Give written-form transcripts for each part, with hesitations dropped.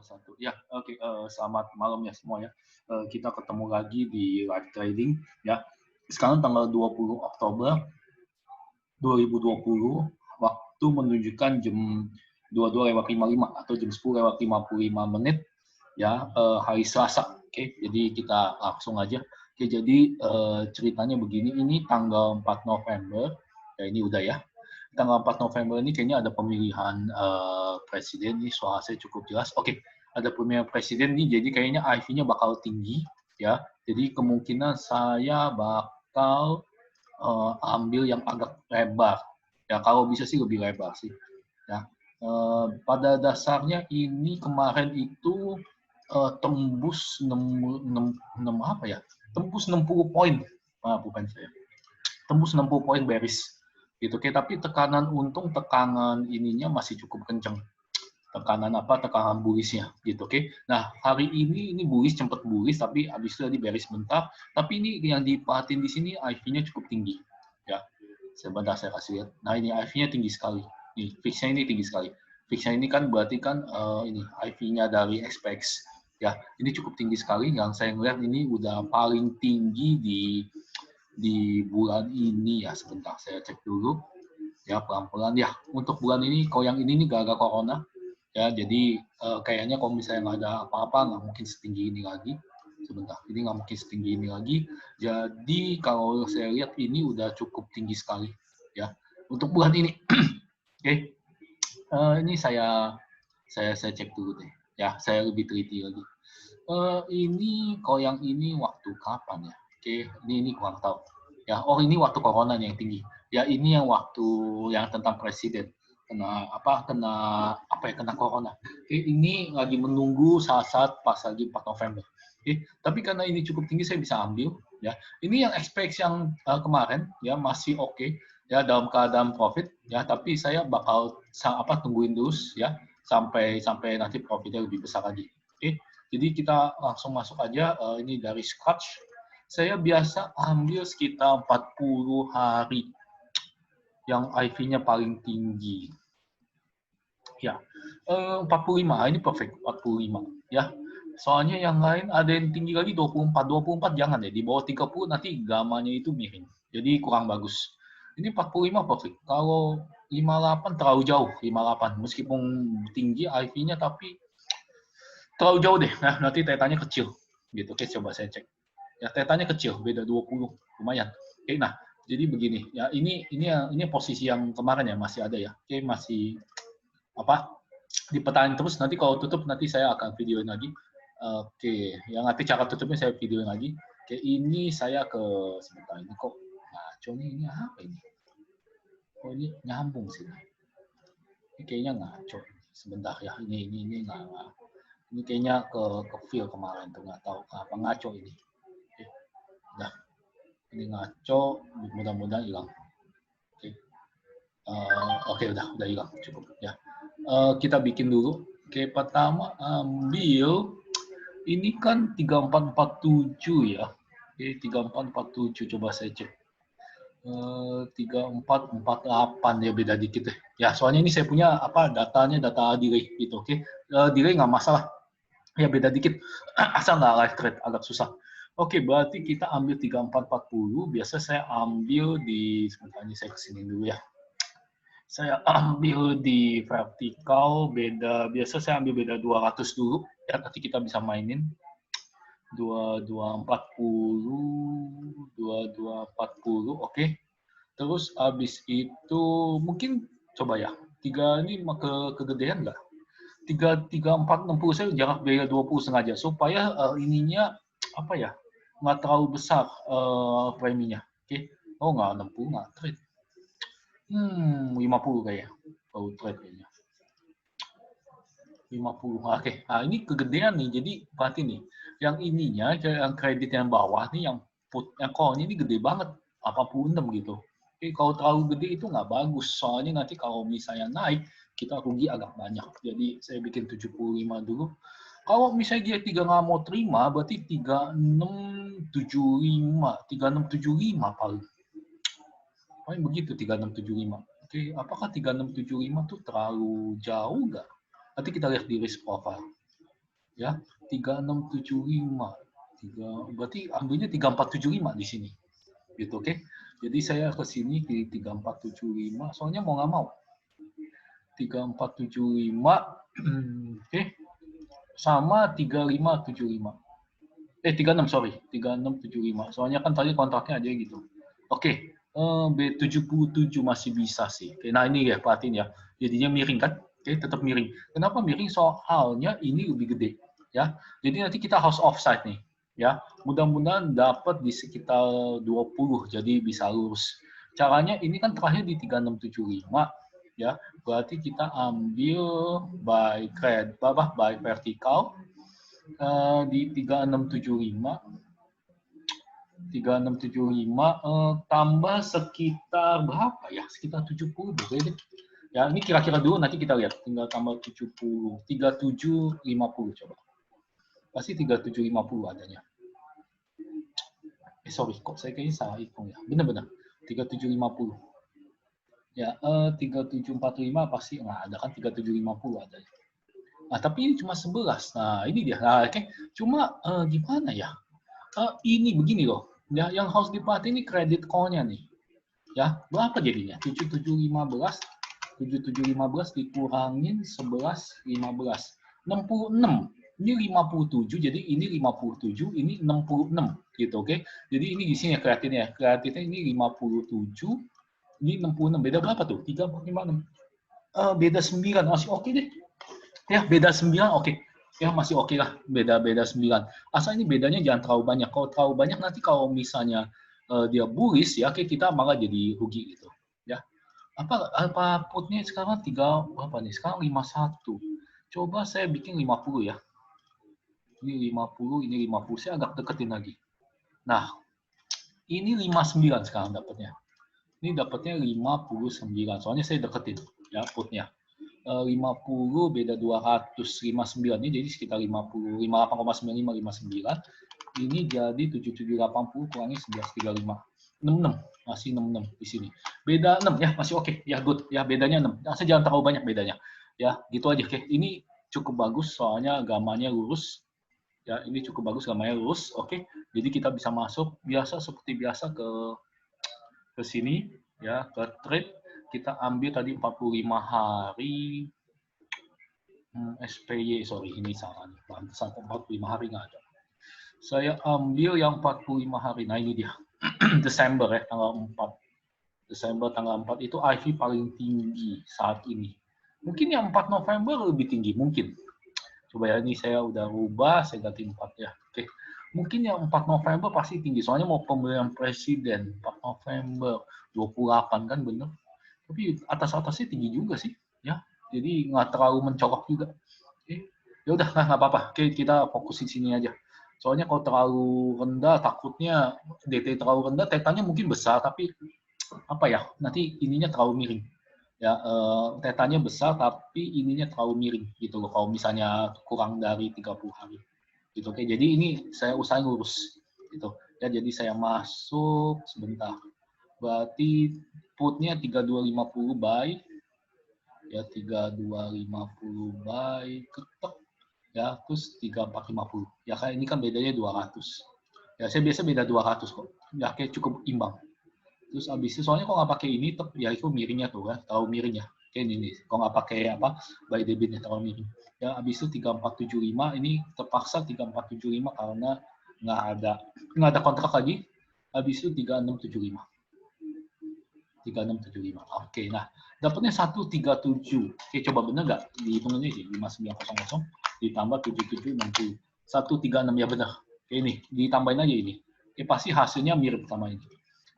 Satu. Ya, oke. Selamat malam ya semua ya. Kita ketemu lagi di live trading ya. Sekarang tanggal 20 Oktober 2020, waktu menunjukkan jam 22:55 atau jam 10:55 ya, hari Selasa. Oke, jadi kita langsung aja. Oke, jadi ceritanya begini, ini tanggal 4 November. Ya, ini udah ya. Tanggal 4 November ini kayaknya ada pemilihan presiden nih, suara saya cukup jelas. Oke, ada pemilihan presiden nih, jadi kayaknya IV-nya bakal tinggi ya. Jadi kemungkinan saya bakal ambil yang agak lebar. Ya, kalau bisa sih lebih lebar sih. Ya, pada dasarnya ini kemarin itu tembus 6 apa ya? Tembus 60 poin. Bukan saya. Tembus 60 poin bearish gitu. Oke, tapi tekanan untung, tekanan ininya masih cukup kencang. Tekanan apa? Tekanan bullish-nya gitu. Oke. Nah, hari ini bullish, sempat bullish tapi habis itu tadi bearish bentar. Tapi ini yang diperhatiin di sini IV-nya cukup tinggi. Ya. Sebentar saya kasih lihat. Nah, ini IV-nya tinggi sekali. Nih, fix-nya ini tinggi sekali. Fix-nya ini kan berarti kan ini IV-nya dari SPX. Ya, ini cukup tinggi sekali. Yang saya lihat ini udah paling tinggi di bulan ini ya. Sebentar saya cek dulu ya, pelan-pelan ya. Untuk bulan ini kalau yang ini nih gara-gara corona ya, jadi kayaknya kalau misalnya nggak ada apa-apa nggak mungkin setinggi ini lagi. Sebentar, ini nggak mungkin setinggi ini lagi. Jadi kalau saya lihat ini udah cukup tinggi sekali ya untuk bulan ini. Oke, ini saya cek dulu deh ya, saya lebih teliti lagi. Ini kalau yang ini waktu kapan ya? Oke, ini kurang tahu. Ya, oh ini waktu corona yang tinggi. Ya, ini yang waktu yang tentang presiden kena kena corona. Oke, ini lagi menunggu saat-saat pas lagi 4 November. Oke, tapi karena ini cukup tinggi saya bisa ambil ya. Ini yang expect yang kemarin ya masih oke ya dalam keadaan profit ya, tapi saya bakal tungguin dulu ya sampai nanti profitnya lebih besar lagi. Oke. Jadi kita langsung masuk aja, ini dari scratch. Saya biasa ambil sekitar 40 hari yang IV-nya paling tinggi. Ya, 45, ini perfect, 45 ya. Soalnya yang lain ada yang tinggi lagi 24 jangan ya, di bawah 30 nanti gamanya itu miring. Jadi kurang bagus. Ini 45 perfect. Kalau 58 terlalu jauh, 58 meskipun tinggi IV-nya tapi terlalu jauh deh. Nah, nanti tetanya kecil. Gitu. Oke, coba saya cek. Ya, tetanya kecil, beda 20. Lumayan. Oke, nah, jadi begini. Ya, ini posisi yang kemarin ya masih ada ya. Oke, masih dipertahankan terus. Nanti kalau tutup nanti saya akan videoin lagi. Oke, yang nanti cara tutupnya saya videoin lagi. Oke, ini saya ke sebentar, ini kok ngaco nih, ini apa ini? Oh, ini nyambung sih. Ini kayaknya ngaco. Sebentar ya, ini nggak. Ini kayaknya ke feel kemarin tuh, nggak tahu kenapa ngaco ini. Oke. Nah, ini ngaco, mudah-mudahan hilang. Oke. Oke, udah hilang, cukup ya. Kita bikin dulu. Oke, pertama ambil ini kan 3447 ya. Oke, 3447 coba saya cek. 3448 ya, beda dikit deh. Ya, soalnya ini saya punya datanya data delay gitu. Oke. Delay nggak masalah. Ya beda dikit, asal nggak live trade, agak susah. Oke, berarti kita ambil 3440. Biasa saya ambil di, sebentar ini saya kesini dulu ya. Saya ambil di vertikal, biasa saya ambil beda 200 dulu. Ya, nanti kita bisa mainin. 2240, oke. Terus habis itu, mungkin coba ya, 3 ini kegedean nggak? 3460 saya jarak beda 20 sengaja supaya ininya nggak terlalu besar preminya. Oke. Oh, nggak 60, nggak trade. 50 kayaknya. Baru trade kayaknya. 50. Oke. Nah, ini kegedean nih. Jadi berarti nih, yang ininya yang kredit yang bawah nih, yang call-nya ini gede banget, 86 gitu. Oke, kalau terlalu gede itu nggak bagus. Soalnya nanti kalau misalnya naik, kita rugi agak banyak. Jadi saya bikin 75 dulu. Kalau misalnya dia 3 nggak mau terima, berarti 3675. 3675 paling. Paling begitu 3675. Oke, apakah 3675 tuh terlalu jauh nggak? Nanti kita lihat di risk profile. ya 3675. Berarti ambilnya 3475 di sini. Gitu, oke. Jadi saya ke sini di 3475, soalnya mau nggak mau. 3475 oke. Sama 3575. 36, sorry. 3675. Soalnya kan tadi kontraknya aja gitu. Oke. B77 masih bisa sih. Oke, nah ini ya, perhatiin ya. Jadinya miring kan? Oke, tetap miring. Kenapa miring? Soalnya ini lebih gede. Ya. Jadi nanti kita harus offside nih. Ya. Mudah-mudahan dapat di sekitar 20. Jadi bisa lurus. Caranya ini kan terakhir di 3675. Ya. Berarti kita ambil by vertikal di 3675 tambah sekitar berapa ya? Sekitar 70 deh. Ya, ini kira-kira dulu nanti kita lihat. Tinggal tambah 70, 3750 coba. Pasti 3750 adanya. Sorry, kok saya kayaknya salah hitung ya. Benar-benar. 3750. Ya, 3745 pasti nggak ada kan, 3750 adanya. Nah, tapi ini cuma 11. Nah, ini dia. Nah, oke. Cuma gimana ya? Ini begini loh. Ya, yang harus diperhatiin ini kredit call-nya nih. Ya, berapa jadinya? 7715 dikurangin 1115. 66. Ini 57, jadi ini 57, ini 66 gitu, oke. Jadi ini di sini ya kreatinnya. Kreatinnya ini 57, ini 66. Beda berapa tuh? 3, 4, 5, 6. Beda 9, masih oke deh. Ya, beda 9 oke. Ya, masih oke lah, beda 9. Asal ini bedanya jangan terlalu banyak. Kalau terlalu banyak nanti kalau misalnya dia bullish ya, kita malah jadi rugi gitu. Ya. Apa putnya sekarang 3 berapa nih? Sekarang 51. Coba saya bikin 50 ya. Ini 50, ini 50. Saya agak deketin lagi. Nah, ini 59 sekarang dapatnya. Ini dapatnya 59. Soalnya saya deketin ya putnya. 50 beda 259 ini jadi sekitar 50, 58,95, 59. Ini jadi 7780 kurangi 1135. 66, masih 66 di sini. Beda 6 ya, masih oke. Ya good. Ya bedanya 6. Asal jangan terlalu banyak bedanya. Ya, gitu aja. Oke. Ini cukup bagus soalnya gamanya lurus. Ya, ini cukup bagus gamanya lurus. Oke. Jadi kita bisa masuk biasa seperti biasa ke sini ya, ke trade. Kita ambil tadi 45 hari SPY, sorry ini salah nih, pantesan 45 hari nggak ada. Saya ambil yang 45 hari, nah ini dia, Desember ya, tanggal 4. Desember tanggal 4 itu IV paling tinggi saat ini. Mungkin yang 4 November lebih tinggi, mungkin. Coba ya, ini saya udah rubah, saya ganti 4 ya. Oke. Mungkin yang 4 November pasti tinggi, soalnya mau pemilihan presiden 4 November, 28 kan bener. Tapi atas-atasnya tinggi juga sih, ya. Jadi nggak terlalu mencolok juga. Oke. Ya udah nggak apa-apa. Oke, kita fokus di sini aja. Soalnya kalau terlalu rendah takutnya DT terlalu rendah, tetanya mungkin besar tapi apa ya? Nanti ininya terlalu miring. Ya, tetanya besar tapi ininya terlalu miring gitu loh. Kalau misalnya kurang dari 30 hari. Gitu. Oke, jadi ini saya usahain lurus gitu. Ya, jadi saya masuk sebentar. Berarti putnya 3250 buy ya 3250 buy ketok ya terus 3450 ya kayak ini kan bedanya 200 ya saya biasa beda 200 kok ya kayak cukup imbang terus abis itu soalnya kalau nggak pakai ini ya itu miringnya tuh ya tahu miringnya kayak ini kalau nggak pakai apa buy debitnya terlalu miring ya abis itu 3475 ini terpaksa 3475 karena nggak ada kontrak lagi habis itu 3675. Oke, nah dapatnya 137. Oke, coba benar nggak? Dihitung aja sih, 5900 ditambah 7760. 136 ya benar. Oke, ini ditambahin aja ini. Oke, pasti hasilnya mirip sama ini.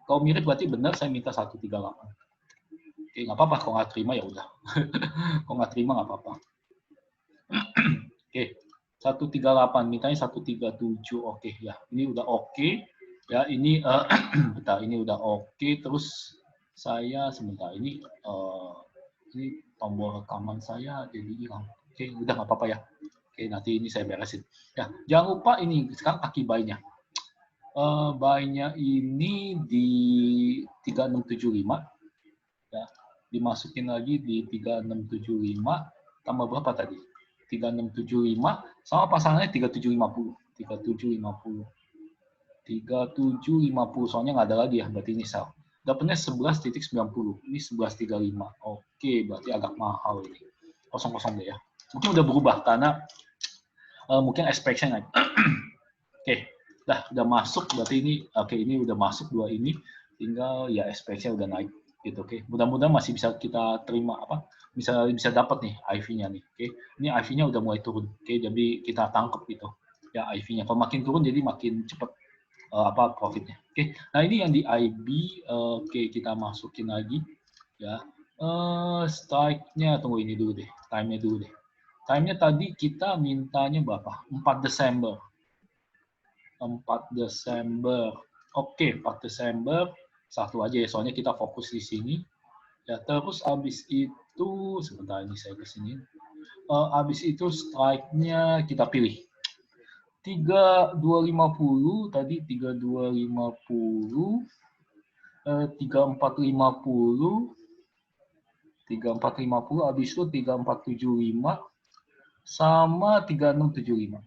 Kalau mirip berarti benar saya minta 138. Oke, nggak apa-apa. Kalau nggak terima ya udah. Kalau nggak terima nggak apa-apa. Oke, 138 mintanya 137. Oke, ya ini udah oke. Ya ini bentar, ini udah oke. Terus saya sebentar ini tombol rekaman saya jadi hilang. Oke, udah nggak apa-apa ya. Oke, nanti ini saya beresin. Ya, jangan lupa ini sekarang kaki buy-nya. Buy-nya ini di 3675 ya. Dimasukin lagi di 3675 tambah berapa tadi? 3675 Sama pasangannya 3750. 3750, soalnya nggak ada lagi ya, berarti ini sell. Dapatnya 11.90, ini 11.35. Oke, berarti agak mahal ini. 00 deh ya. Mungkin udah berubah karena mungkin expectation naik. Oke, udah masuk, berarti ini ini udah masuk dua ini, tinggal ya expectation udah naik gitu. Oke, mudah-mudahan masih bisa kita terima bisa dapat nih IV-nya nih. Oke, ini IV-nya udah mulai turun. Oke, jadi kita tangkap gitu ya IV-nya. Kalau makin turun jadi makin cepat profitnya. Oke, nah ini yang di IB. Oke, kita masukin lagi ya. Strike-nya tunggu ini dulu deh, time-nya dulu deh. Time-nya tadi kita mintanya berapa? 4 Desember. 4 Desember. Oke, 4 Desember. Satu aja ya, soalnya kita fokus di sini. Ya, terus habis itu sebentar ini saya ke sini. Habis itu strike-nya kita pilih. 3250 tadi 3250, 3450, 3450, habis itu 3475 sama 3675.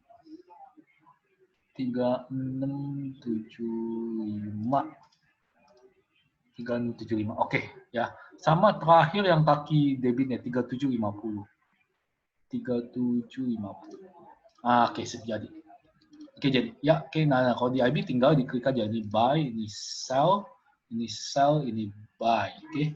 3675. Oke, ya. Sama terakhir yang kaki debitnya 3750. 3750. Oke, jadi. Oke, jadi ya, nah kalau di IB tinggal diklik aja ini buy, ini sell, ini buy. Oke.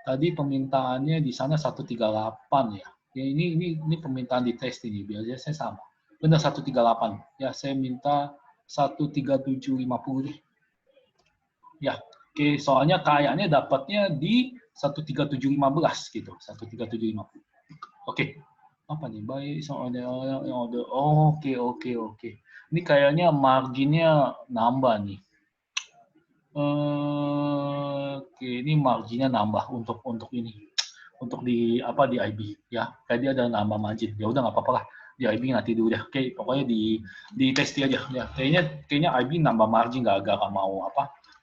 Tadi permintaannya di sana 138 ya. Ya ini permintaan di test ini, biasanya saya sama. Benar 138. Ya, saya minta 13750 deh. Ya, oke, soalnya kayaknya dapatnya di 13715 gitu, 13750. Oke. Apa nih? Buy order. Oke. Ini kayaknya marginnya nambah nih. Oke, ini marginnya nambah untuk ini. Untuk di IB ya. Kayak dia ada nambah margin. Ya udah nggak apa-apa lah. Di IB nanti dulu deh. Oke, pokoknya di testi aja ya. Kayaknya IB nambah margin nggak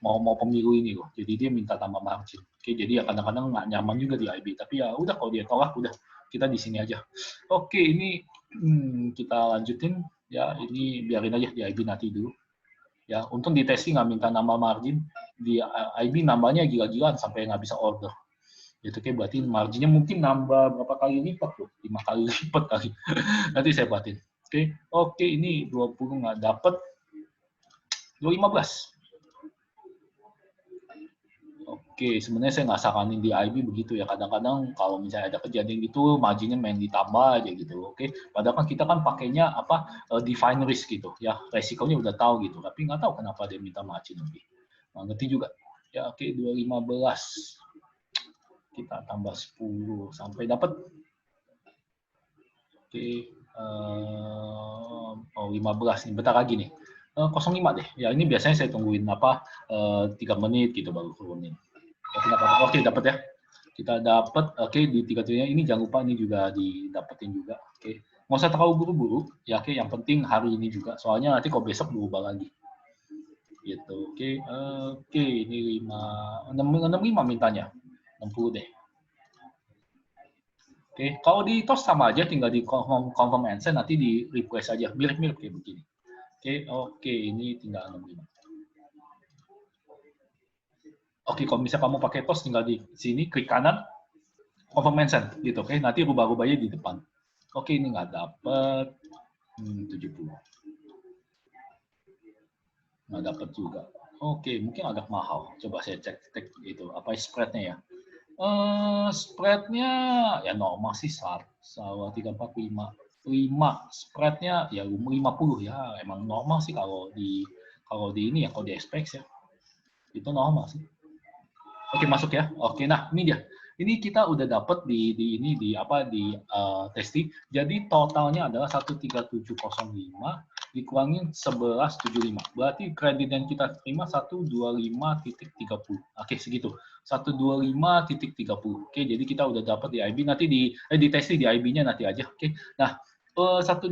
mau pemilu ini loh. Jadi dia minta tambah margin. Oke, jadi ya kadang-kadang nggak nyaman juga di IB. Tapi ya udah kalau dia tolak udah kita di sini aja. Oke, ini kita lanjutin ya. Ini biarin aja di IB nanti dulu. Ya, untung di testing nggak minta nambah margin. Di IB nambahnya gila-gilaan sampai nggak bisa order. Itu kayak berarti marginnya mungkin nambah berapa kali lipat loh, 5 kali lipat kali. Nanti saya buatin. Oke, ini 20 nggak dapet, 215. Oke, sebenarnya saya nggak saranin di IB begitu ya. Kadang-kadang kalau misalnya ada kejadian gitu, marginnya main ditambah aja gitu. Oke, padahal kan kita kan pakainya define risk gitu ya. Resikonya udah tahu gitu. Tapi nggak tahu kenapa dia minta margin lebih. Nggak ngerti juga. Ya oke, 215. Kita tambah 10 sampai dapat. Oke, 15 nih. Bentar lagi nih. 05 deh. Ya ini biasanya saya tungguin 3 menit gitu baru turunin. Oke, dapat ya. Kita dapat. Oke, di 3-nya ini jangan lupa ini juga didapetin juga. Oke. Nggak usah terlalu buru-buru. Ya oke, yang penting hari ini juga. Soalnya nanti kalau besok berubah lagi. Gitu. Oke, ini 65 mintanya. 60 deh. Oke, kalau di toast sama aja, tinggal di confirm and send, nanti di request aja, mirip-mirip kayak begini. Oke, ini tinggal 65. Oke, kalau misalnya kamu pakai toast, tinggal di sini, klik kanan, confirm and send, gitu. Oke, nanti rubah-rubahnya di depan. Oke, ini nggak dapet 70. Nggak dapet juga. Oke, mungkin agak mahal. Coba saya cek itu, apa spreadnya ya. Spreadnya ya normal sih, 345. 5 spreadnya ya 50 ya, emang normal sih kalau di ini ya, kalau di expect ya itu normal sih. Oke, masuk ya. Oke, nah ini dia. Ini kita udah dapat di testing. Jadi totalnya adalah 13705 dikurangin 1175. Berarti kredit yang kita terima 125.30. Oke, segitu. 125.30. Oke, jadi kita udah dapat di IB, nanti di testing di IB-nya nanti aja. Oke. Nah, 125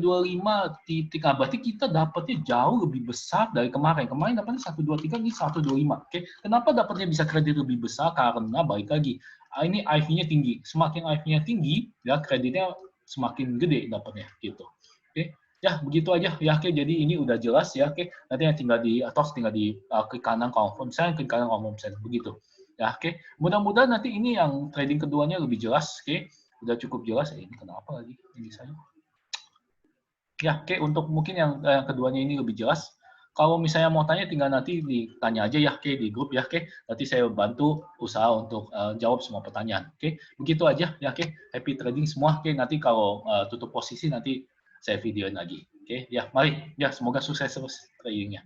titik, berarti kita dapatnya jauh lebih besar dari kemarin. Kemarin dapatnya 123, ini 125. Oke, kenapa dapatnya bisa kredit lebih besar? Karena balik lagi, ini IV-nya tinggi. Semakin IV-nya tinggi, ya kreditnya semakin gede dapatnya gitu. Oke. Ya, begitu aja ya. Oke, jadi ini udah jelas ya. Oke, nanti yang tinggal di atas tinggal di klik kanan confirm send, klik kanan confirm send begitu. Ya, oke. Mudah-mudahan nanti ini yang trading keduanya lebih jelas. Oke, udah cukup jelas. Ini kenapa lagi ini saya? Ya, oke. Untuk mungkin yang keduanya ini lebih jelas. Kalau misalnya mau tanya, tinggal nanti ditanya aja ya, oke, di grup ya, oke. Nanti saya bantu usaha untuk jawab semua pertanyaan. Oke, begitu aja ya, oke. Happy trading semua. Oke, nanti kalau tutup posisi nanti saya videoin lagi. Oke, ya, mari. Ya, semoga sukses terus tradingnya.